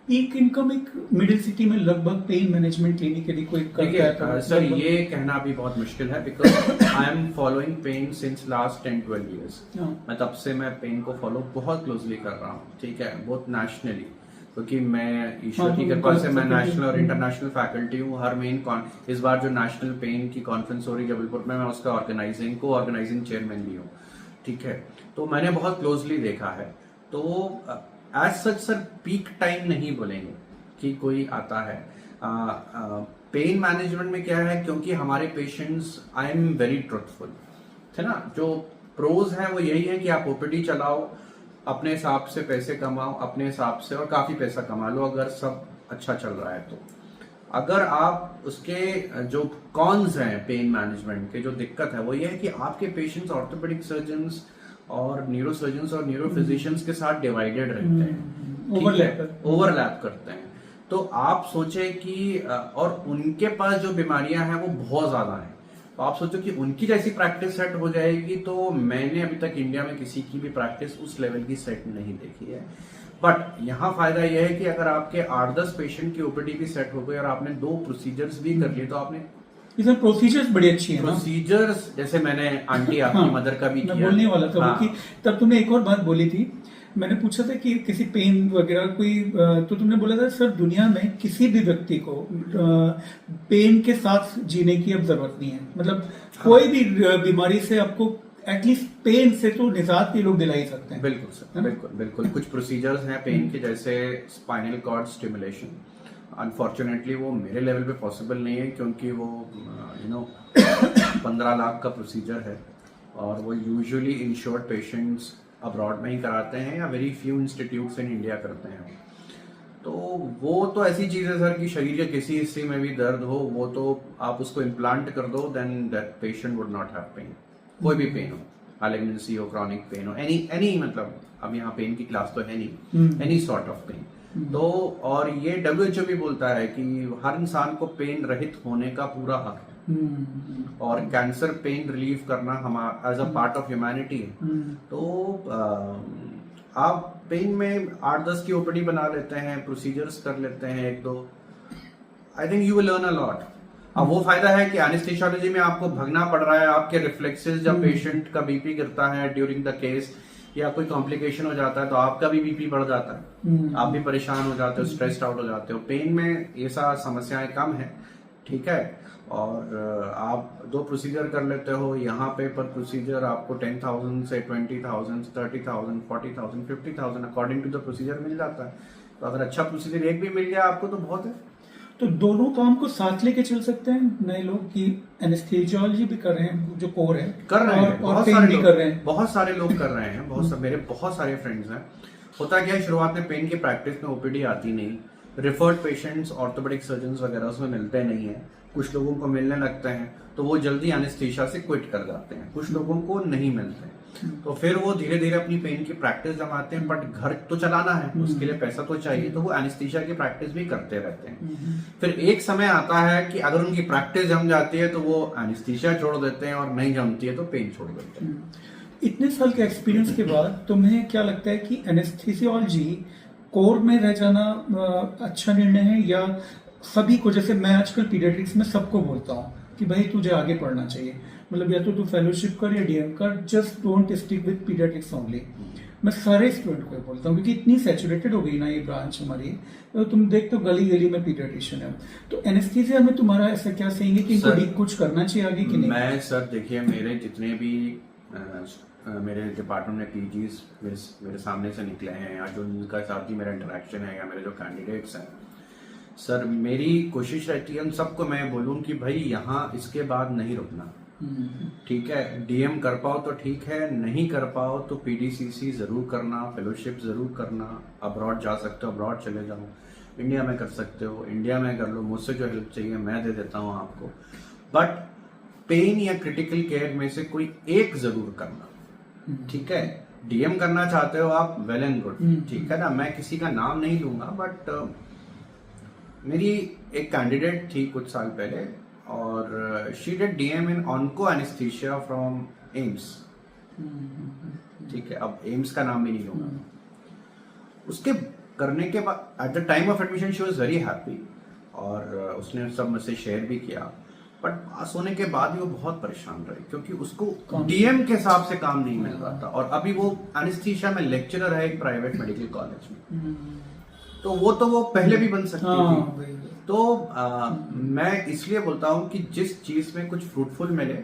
Peak income एक मिडिल सिटी में लगभग पेन मैनेजमेंट क्लिनिक यदि कोई करता है तो सर ये कहना भी बहुत मुश्किल है, because I am following pain since last 10-12 years. मैं तब से मैं पेन को फॉलो बहुत क्लोजली कर रहा हूँ, ठीक है, बहुत नेशनली, क्योंकि मैं ईश्वर की कृपा से मैं नेशनल और इंटरनेशनल फैकल्टी हूँ। हर मेन इस बार जो नेशनल पेन की कॉन्फ्रेंस हो रही जबलपुर में, मैं उसका को ऑर्गेनाइजिंग चेयरमैन भी हूँ, ठीक है। तो मैंने बहुत क्लोजली देखा है, तो as such sir peak time नहीं बोलेंगे कि कोई आता है। पेन मैनेजमेंट में क्या है, क्योंकि हमारे patients, I am very truthful, है ना, जो प्रोज है वो यही है कि आप ओपीडी चलाओ, अपने हिसाब से पैसे कमाओ, अपने हिसाब से, और काफी पैसा कमा लो अगर सब अच्छा चल रहा है तो। अगर आप उसके जो कॉन्स हैं पेन मैनेजमेंट के, जो दिक्कत है वो ये है कि आपके पेशेंट्स ऑर्थोपेडिक सर्जन्स और न्यूरो सर्जन्स और न्यूरो फिजिशियंस के साथ डिवाइडेड रहते हैं, ओवरलैप करते हैं। तो आप सोचे कि और उनके पास जो बीमारियां हैं वो बहुत ज्यादा हैं, तो आप सोचो कि उनकी जैसी प्रैक्टिस सेट हो जाएगी, तो मैंने अभी तक इंडिया में किसी की भी प्रैक्टिस उस लेवल की सेट नहीं देखी है। बट यहाँ फायदा यह है कि अगर आपके 8-10 पेशेंट की ओपीडी भी सेट हो गई और आपने 2 प्रोसीजर्स भी कर लिए, तो आपने इसमें प्रोसीजर्स बड़ी अच्छी है। प्रोसीजर्स जैसे मैंने आंटी आपकी मदर का भी किया, मैं बोलने वाला था कि तब तुमने एक और बात बोली थी मैंने पूछा था कि किसी पेन वगैरह कोई तो तुमने बोला था सर दुनिया में किसी भी व्यक्ति को पेन के साथ जीने की अब जरूरत नहीं है, मतलब कोई भी बीमारी से आपको एटलीस्ट पेन से तो निजात ये लोग दिला ही सकते हैं। बिल्कुल सर, बिल्कुल बिल्कुल। कुछ प्रोसीजर्स हैं पेन के, जैसे स्पाइनल कॉर्ड स्टिमुलेशन। अनफॉर्चुनेटली वो मेरे लेवल पे पॉसिबल नहीं है, क्योंकि वो 15 लाख का प्रोसीजर है, और वो यूजुअली इंश्योर्ड पेशेंट्स अब्रॉड में ही कराते हैं, या very few institutes in India करते हैं। तो वो तो ऐसी चीज़ है सर कि शरीर के किसी हिस्से में भी दर्द हो, वो तो आप उसको इम्प्लांट कर दो, then that patient would not have pain. कोई भी पेन हो, मैलिग्नेंसी हो, क्रॉनिक पेन हो, एनी मतलब अब यहाँ पेन की क्लास तो है नहीं, एनी सॉर्ट ऑफ पेन। तो और ये WHO भी बोलता है कि हर इंसान को पेन रहित होने का पूरा हक है, और कैंसर पेन रिलीव करना हमारा as a part of humanity है। तो आप पेन में 8-10 की ओपीडी बना लेते हैं, प्रोसीजर्स कर लेते हैं 1-2, I think you will learn a lot. अब वो फायदा है कि एनेस्थेसियोलॉजी में आपको भगना पड़ रहा है, आपके रिफ्लेक्सेस, जब पेशेंट का बीपी गिरता है ड्यूरिंग द केस या कोई कॉम्प्लिकेशन हो जाता है, तो आपका भी बीपी बढ़ जाता है, आप भी परेशान हो जाते हो, स्ट्रेस्ड आउट हो जाते हो। पेन में ये सारी समस्याएं कम है, ठीक है। और आप 2 प्रोसीजर कर लेते हो यहाँ पे, पर प्रोसीजर आपको 10,000 से 20,000, 30,000, 40,000, 50,000 अकॉर्डिंग टू द प्रोसीजर मिल जाता है। तो अगर अच्छा प्रोसीजर एक भी मिल गया आपको तो बहुत है। तो दोनों काम को साथ लेके चल सकते हैं नए लोग की एनेस्थेसियोलॉजी भी कर रहे हैं, जो कोर है कर रहे हैं, और पेन भी कर रहे हैं, बहुत सारे लोग कर रहे हैं, मेरे बहुत सारे फ्रेंड्स हैं। होता क्या है, शुरुआत में पेन की प्रैक्टिस में ओपीडी आती नहीं, रिफर्ड पेशेंट्स ऑर्थोपेडिक सर्जन्स वगैरह उसमें मिलते नहीं है, कुछ लोगों को मिलने लगते हैं तो वो जल्दी एनेस्थीसिया से क्विट कर जाते हैं, कुछ लोगों को नहीं मिलते हैं, तो फिर वो धीरे धीरे अपनी पेन की प्रैक्टिस जमाते हैं। बट घर तो चलाना है, उसके लिए पैसा तो चाहिए, तो वो एनेस्थीसिया की प्रैक्टिस भी करते रहते हैं। फिर एक समय आता है कि अगर उनकी प्रैक्टिस जम जाती है तो वो एनेस्थीसिया छोड़ देते हैं, और नहीं जमती है तो पेन छोड़ देते हैं। इतने साल के एक्सपीरियंस के बाद तुम्हें क्या लगता है कि एनेस्थेसियोलॉजी कोर में रह जाना अच्छा निर्णय है, या सभी को, जैसे मैं आजकल पीडियाट्रिक्स में सबको बोलता हूँ कि भाई तुझे आगे पढ़ना चाहिए, मतलब या तो तू फेलोशिप कर या डीएम कर, just don't stick with paediatrics only. मैं सारे स्टूडेंट को बोलता हूँ, क्योंकि इतनी सैचुरेटेड हो गई ना ये ब्रांच हमारी, तो तुम देखते हो गली गली में पीडियाट्रिशियन है। तो एनेस्थीसिया में तुम्हारा ऐसा क्या सहेंगे कि इनको कुछ करना चाहिए आगे कि नहीं? मैं सर देखिए, मेरे जितने भी मेरे डिपार्टमेंट में पीजीज मेरे सामने से निकले हैं, या जो उनका साथ ही मेरा इंटरेक्शन है, या मेरे जो कैंडिडेट्स हैं सर, मेरी कोशिश रहती है उन सबको मैं बोलूं कि भाई यहाँ इसके बाद नहीं रुकना, ठीक है। डीएम कर पाओ तो ठीक है, नहीं कर पाओ तो पीडीसीसी जरूर करना, फेलोशिप जरूर करना, अब्रॉड जा सकते हो अब्रॉड चले जाओ, इंडिया में कर सकते हो इंडिया में कर लो, मुझसे जो हेल्प चाहिए मैं दे देता हूँ आपको। बट पेन या क्रिटिकल केयर में से कोई एक जरूर करना, ठीक है। डीएम करना चाहते हो आप, वेल एंड गुड, ठीक है ना, मैं किसी का नाम नहीं लूंगा। बट मेरी एक कैंडिडेट थी कुछ साल पहले, और she did DM in onco anaesthesia from AIIMS, ठीक है। अब एम्स का नाम भी नहीं लूंगा। उसके करने के बाद at the time of admission she was very happy, और उसने सब मुझसे शेयर भी किया। बट पास होने के बाद भी वो बहुत परेशान रही, क्योंकि उसको डीएम के हिसाब से काम नहीं मिल रहा था, और अभी वो एनेस्थीसिया में लेक्चरर है एक प्राइवेट मेडिकल कॉलेज में। तो वो पहले भी बन सकती थी। तो मैं इसलिए बोलता हूँ कि जिस चीज में कुछ फ्रूटफुल मिले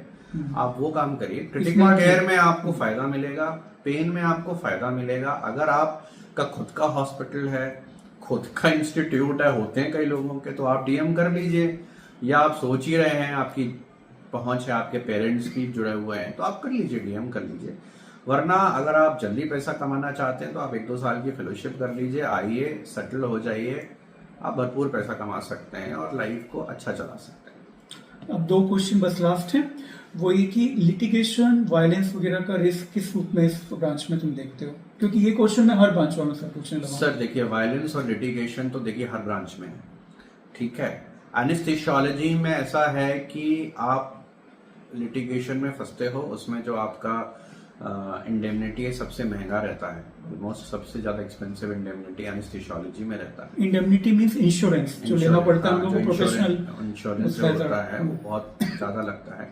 आप वो काम करिए। क्रिटिकल केयर में आपको फायदा मिलेगा, पेन में आपको फायदा मिलेगा। अगर आपका खुद का हॉस्पिटल है, खुद का इंस्टीट्यूट है, होते हैं कई लोगों के, तो आप डीएम कर लीजिए। या आप सोच ही रहे हैं, आपकी पहुंच है, आपके पेरेंट्स भी जुड़े हुए हैं, तो आप कर लीजिए, डीएम कर लीजिए। वरना अगर आप जल्दी पैसा कमाना चाहते हैं तो आप 1-2 साल की फेलोशिप कर लीजिए, आइए, सेटल हो जाइए, आप भरपूर पैसा कमा सकते हैं और लाइफ को अच्छा चला सकते हैं। अब 2 क्वेश्चन बस लास्ट है, वो ये कि लिटिगेशन, वायलेंस वगैरह का रिस्क किस रूप में इस ब्रांच में तुम देखते हो? क्योंकि ये क्वेश्चन मैं हर ब्रांच वालों से पूछने लगा। सर देखिए, वायलेंस और लिटिगेशन तो देखिए हर ब्रांच में है, ठीक है। एनेस्थेसियोलॉजी में ऐसा है कि आप लिटिगेशन में फंसते हो, उसमें जो आपका इंडेमनिटी है सबसे महंगा रहता है, ऑलमोस्ट सबसे ज्यादा एक्सपेंसिव इंडेमनिटी एनेस्थेसियोलॉजी में रहता है। इंडेमनिटी मींस इंश्योरेंस जो लेना पड़ता है, हमको प्रोफेशनल इंश्योरेंस जो होता है वो बहुत ज्यादा लगता है।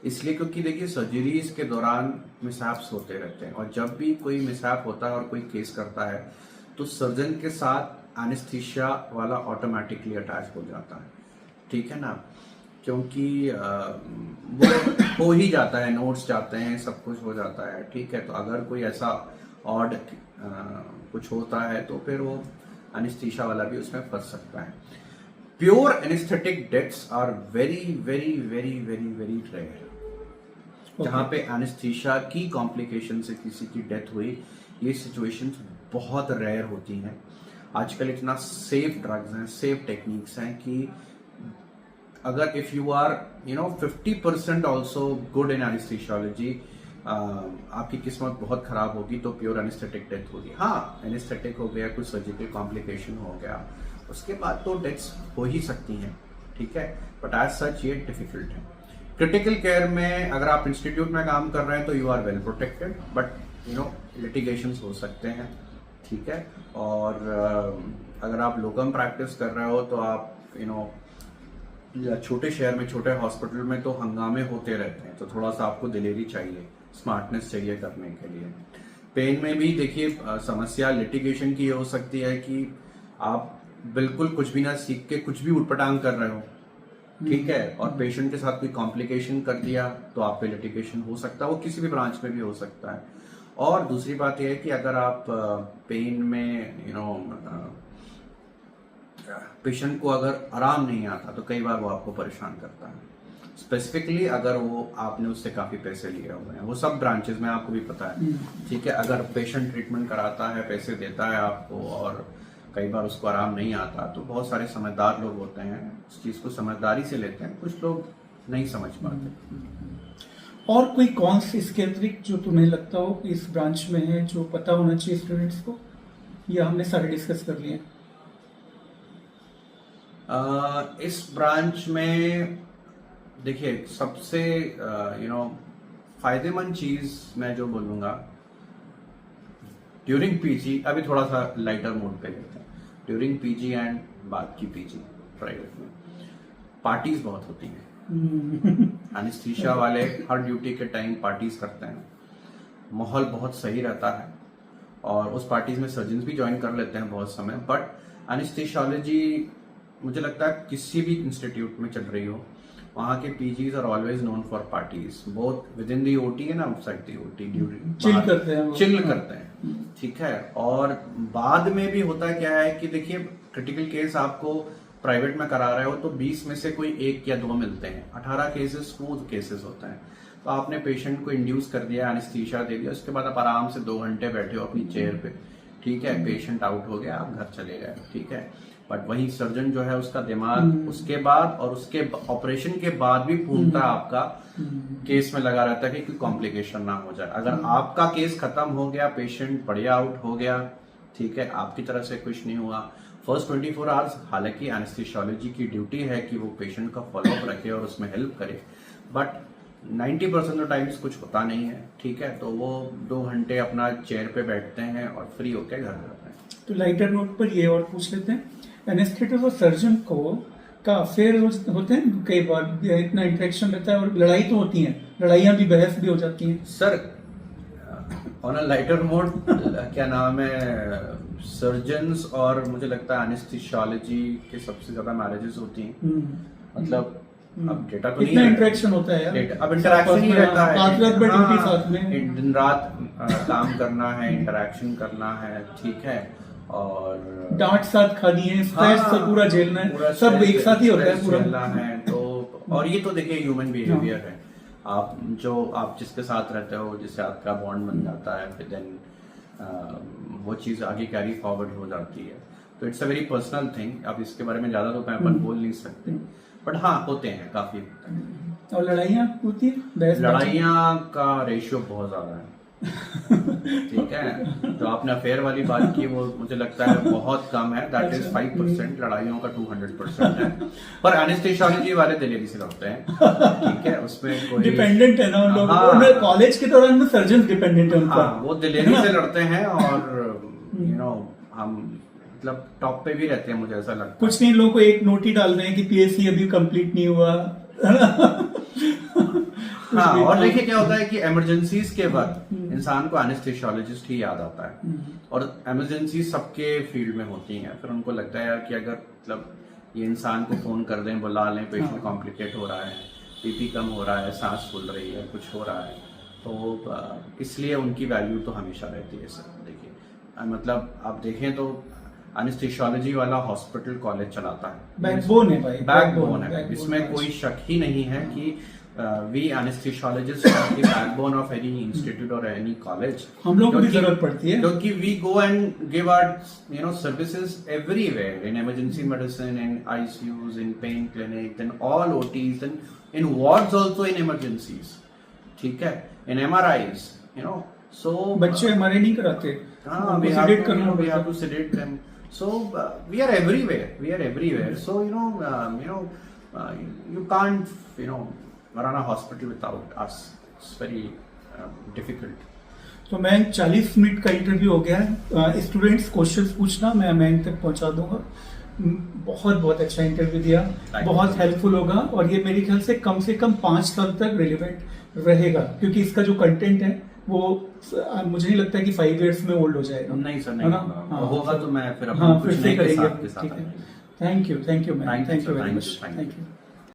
इसलिए क्योंकि देखिए सर्जरीज के दौरान मिसहैप्स होते रहते हैं, और जब भी कोई मिसहैप होता है और कोई केस करता है तो सर्जन के साथ एनेस्थीसिया वाला ऑटोमेटिकली अटैच हो जाता है, ठीक है ना, क्योंकि वो हो ही जाता है, नोट्स जाते हैं, सब कुछ हो जाता है, ठीक है। तो अगर कोई ऐसा ऑड कुछ होता है तो फिर वो एनेस्थीसिया वाला भी उसमें फंस सकता है। Pure anaesthetic deaths are very very very very very rare. जहाँ पे एनेस्थीसिया की कॉम्प्लिकेशन से किसी की डेथ हुई, ये सिचुएशंस बहुत रेयर होती हैं। आजकल इतना सेफ ड्रग्स हैं, सेफ टेक्निक्स हैं कि अगर if you are 50% also good in anaesthesiology, आपकी किस्मत बहुत खराब होगी तो प्योर एनेस्थेटिक डेथ होगी। हाँ, एनेस्थेटिक हो गया, कुछ सर्जिकल कॉम्प्लिकेशन हो गया, उसके बाद तो डेथ्स हो ही सकती हैं, ठीक है, बट एज सच ये डिफिकल्ट है। क्रिटिकल केयर में अगर आप इंस्टीट्यूट में काम कर रहे हैं तो you are well protected, but litigations हो सकते हैं, ठीक है। और अगर आप लोकम प्रैक्टिस कर रहे हो तो आप या छोटे शहर में, छोटे हॉस्पिटल में तो हंगामे होते रहते हैं, तो थोड़ा सा आपको दिलेरी चाहिए, स्मार्टनेस चाहिए करने के लिए। पेन में भी देखिए समस्या लिटिगेशन की हो सकती है कि आप बिल्कुल कुछ भी ना सीख के कुछ भी उटपटांग कर रहे हो, ठीक है, और पेशेंट के साथ कोई कॉम्प्लिकेशन कर दिया तो आप पे लिटिगेशन हो सकता है, वो किसी भी ब्रांच में भी हो सकता है। और दूसरी बात यह है कि अगर आप पेन में पेशेंट को अगर आराम नहीं आता तो कई बार वो आपको परेशान करता है, स्पेसिफिकली अगर वो आपने उससे काफी पैसे लिए हुए हैं, वो सब ब्रांचेस में आपको भी पता है, ठीक है। अगर पेशेंट ट्रीटमेंट कराता है, पैसे देता है आपको, और कई बार उसको आराम नहीं आता, तो बहुत सारे समझदार लोग होते हैं, उस चीज को समझदारी से लेते हैं, कुछ लोग नहीं समझ पाते। और कोई कौन सी इसके अतिरिक्त जो तुम्हें लगता हो कि इस ब्रांच में है जो पता होना चाहिए स्टूडेंट्स को, या हमने सारे डिस्कस कर लिए? इस ब्रांच में देखिए सबसे फायदेमंद चीज मैं जो बोलूंगा, ड्यूरिंग पीजी, अभी थोड़ा सा लाइटर मोड पे लेते हैं, ड्यूरिंग पीजी एंड बाद की पीजी प्राइवेट में पार्टीज बहुत होती हैं। एनेस्थीसिया वाले हर ड्यूटी के टाइम पार्टीज करते हैं, माहौल बहुत सही रहता है, और उस पार्टीज में सर्जन भी ज्वाइन कर लेते हैं बहुत समय। बट एनेस्थीसियोलॉजी मुझे लगता है किसी भी इंस्टीट्यूट में चल रही हो, वहाँ के PGs are always known for parties, both within the OT and outside the OT, chill करते हैं, ठीक है। और बाद में भी होता क्या है कि देखिए क्रिटिकल केस आपको प्राइवेट में करा रहे हो तो 20 में से कोई 1 या 2 मिलते हैं, 18 केसेस स्मूथ केसेस होते हैं। तो आपने पेशेंट को इंड्यूस कर दिया, एनेस्थीसिया दे दिया, उसके बाद आप आराम से 2 घंटे बैठे हो अपनी चेयर पे, ठीक है, पेशेंट आउट हो गया, आप घर चले गए, ठीक है। बट वही सर्जन जो है उसका दिमाग उसके बाद और उसके ऑपरेशन के बाद भी पूर्णतः आपका केस में लगा रहता है कि कोई कॉम्प्लिकेशन ना हो जाए। अगर आपका केस खत्म हो गया, पेशेंट बढ़िया आउट हो गया, ठीक है, आपकी तरफ से कुछ नहीं हुआ, फर्स्ट 24 आवर्स हालांकि एनेस्थीसियोलॉजी की ड्यूटी है कि वो पेशेंट का फॉलोअप रखे और उसमें हेल्प करे, बट 90% ऑफ टाइम्स कुछ होता नहीं है, ठीक है। तो वो 2 घंटे अपना चेयर पे बैठते हैं और फ्री होकर घर जाते हैं। तो लाइटर नोट पर ये और पूछ लेते हैं, एनेस्थेटिस्ट और सर्जन को का अफेयर होते हैं कई बार, इतना इंटरेक्शन रहता है, और लड़ाई तो होती है, लड़ाइयाँ भी, बहस भी हो जाती हैं। Sir on a lighter mode क्या नाम है, सर्जन्स और मुझे लगता है एनेस्थीसियोलॉजी के सबसे ज्यादा मैरिजेस होती हैं, मतलब अब डेटा तो नहीं है, इंटरेक्शन होता है यार, अब इंटरेक्शन ही रहता है, साथ में दिन रात काम करना है, इंटरेक्शन करना है, ठीक है, और डांट साथ खानी है, स्ट्रेस से पूरा झेलना है, सब एक साथ ही होता है पूरा झेलना है। तो और ये तो देखिए ह्यूमन बिहेवियर है, आप जिसके साथ रहते हो, जिससे आपका बॉन्ड बन जाता है, फिर देन वो चीज आगे कैरी फॉरवर्ड हो जाती है। तो it's a very personal thing, अब इसके बारे में ज्यादा तो अपन बोल नहीं सकते, बट हाँ होते हैं, काफी होते हैं। और लड़ाइयाँ होती है, लड़ाइयाँ का रेशियो बहुत ज्यादा है, ठीक है। जो आपने अफेयर वाली बात की वो मुझे लगता है बहुत कम है, दैट इज 5%, लड़ाइयों का 200% है। पर एनेस्थीसियोलॉजी वाले दिलेरी से लड़ते हैं, ठीक है, उसमें कोई डिपेंडेंट है ना उन लोग, कॉलेज के दौरान में सर्जन डिपेंडेंट है उनका, वो दिलेरी से लड़ते हैं, और हम मतलब टॉप पे भी रहते हैं, मुझे ऐसा लगता है। कुछ नहीं, लोगों को एक नोट ही डाल रहे हैं कि पीएससी अभी कंप्लीट नहीं हुआ कुछ हाँ, भी और था। देखिए क्या होता है कि इमरजेंसीज के वक्त इंसान को एनेस्थेसियोलॉजिस्ट ही याद आता है, और इमरजेंसी सबके फील्ड में होती हैं। फिर उनको लगता है यार कि अगर मतलब ये इंसान को फोन कर दें, बुला लें, पेशेंट कॉम्प्लिकेट हो रहा है, बीपी कम हो रहा है, सांस फूल रही है, कुछ हो रहा है, तो इसलिए उनकी वैल्यू तो हमेशा रहती है सर। देखिए मतलब आप देखें तो एनेस्थेसियोलॉजी वाला हॉस्पिटल कॉलेज चलाता है, बैकबोन है भाई, बैकबोन है, backbone इसमें है। कोई शक ही नहीं है कि we anaesthesiologists are the backbone of any institute और एनी कॉलेज। हम लोग को भी जरूरत पड़ती है, क्योंकि we go and give our services everywhere, in emergency medicine, in ICUs, in pain clinic, in all OTs, in wards also, in emergencies, ठीक है, इन एमआरआईज, सो बच्चे हमारे नहीं कराते, we उनको have sedate to, करना we पड़ता have to sedate them. So we are everywhere. So you can't run a hospital without us. It's very difficult. तो मैं 40 मिनट का इंटरव्यू हो गया है। स्टूडेंट्स क्वेश्चंस पूछना, मैं तक पहुंचा दूंगा। बहुत बहुत अच्छा इंटरव्यू दिया, बहुत हेल्पफुल होगा, और ये मेरे ख्याल से कम 5 साल तक रिलेवेंट रहेगा, क्योंकि इसका जो कंटेंट है वो मुझे नहीं लगता कि 5 इयर्स में ओल्ड हो जाएगा। नहीं सर, है नहीं ना? होगा। हाँ, होगा तो मैं फिर हाँ, अपने फिर कुछ से नए के करेंगे। साथ ठीक है, thank you ma'am, Thank you, thank you sir. Very Thank much, you. Thank you.